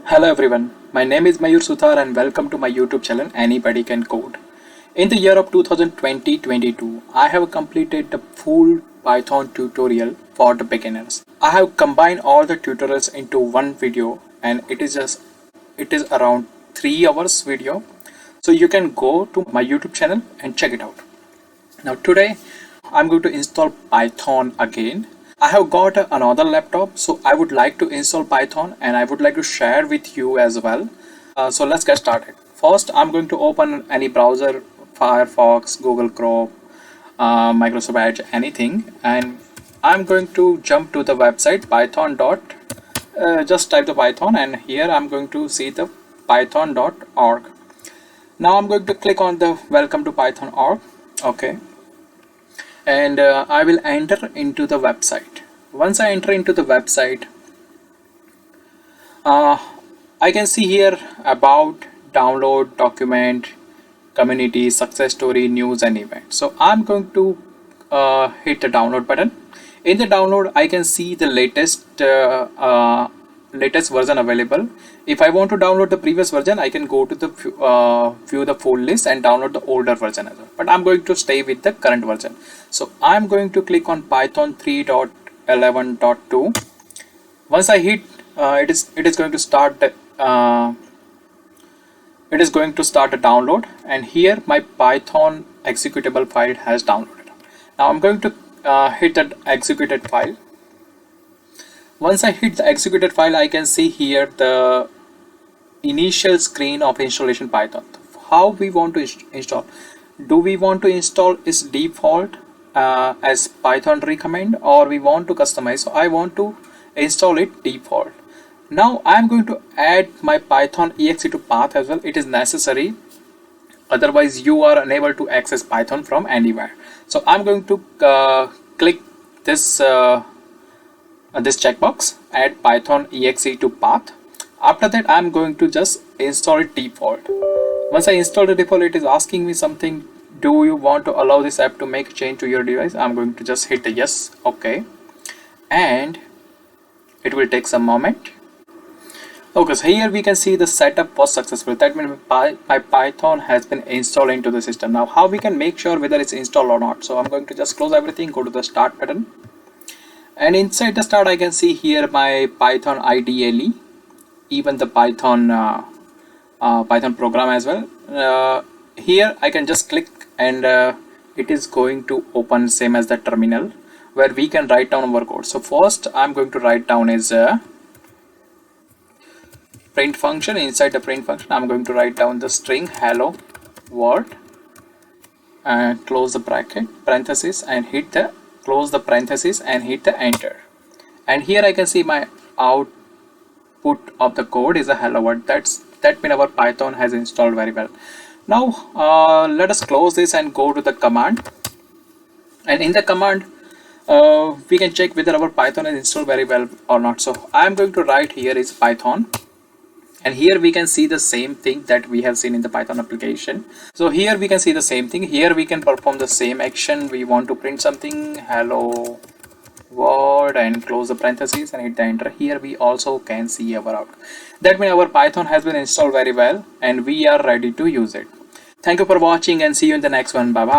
Hello everyone, my name is Mayur Suthar and welcome to my YouTube channel Anybody Can Code. In the year of 2020-22, I have completed the full Python tutorial for the beginners. I have combined all the tutorials into one video and it is around 3 hours video. So you can go to my YouTube channel and check it out. Now today I'm going to install Python again. I have got another laptop, so I would like to install Python and I would like to share with you as well. So let's get started. First, I'm going to open any browser, Firefox, Google Chrome, Microsoft Edge, anything, and I'm going to jump to the website python. Just type the Python, and here I'm going to see the python.org. Now I'm going to click on the welcome to Python.org. Okay. And I will enter into the website. Once I enter into the website, I can see here about, download, document, community, success story, news and event. So I'm going to hit the download button. In the download, I can see the latest version available. If I want to download the previous version, I can go to the view the full list and download the older version as well. But I'm going to stay with the current version. So I'm going to click on Python 3.11.2. Once I hit, it is going to start the download, and here my Python executable file has downloaded. Now I'm going to hit that executed file. Once I hit the executed file, I can see here the initial screen of installation Python. How we want to install? Do we want to install its default as Python recommend, or we want to customize? So I want to install it default. Now I'm going to add my Python exe to path as well. It is necessary, otherwise you are unable to access Python from anywhere. So I'm going to click this this checkbox, add Python exe to path. After that, I'm going to just install it default. Once I install the default, it is asking me something. Do you want to allow this app to make change to your device? I'm going to just hit the yes, okay, and it will take some moment. Okay, so here we can see the setup was successful. That means my Python has been installed into the system. Now how we can make sure whether it's installed or not? So I'm going to just close everything, go to the start button, and inside the start I can see here my Python IDLE, even the Python Python program as well. Here I can just click and it is going to open same as the terminal where we can write down our code. So first I'm going to write down is print function. Inside the print function I'm going to write down the string hello world and close the bracket parenthesis and hit the close the parenthesis and hit the enter. And here I can see my output of the code is a hello world. That means our Python has installed very well. Now let us close this and go to the command, and in the command we can check whether our Python is installed very well or not. So I am going to write here is Python, and here we can see the same thing that we have seen in the Python application. So here we can see the same thing. Here we can perform the same action. We want to print something hello world and close the parentheses and hit the enter. Here we also can see our output. That means our Python has been installed very well and we are ready to use it. Thank you for watching and see you in the next one. Bye bye.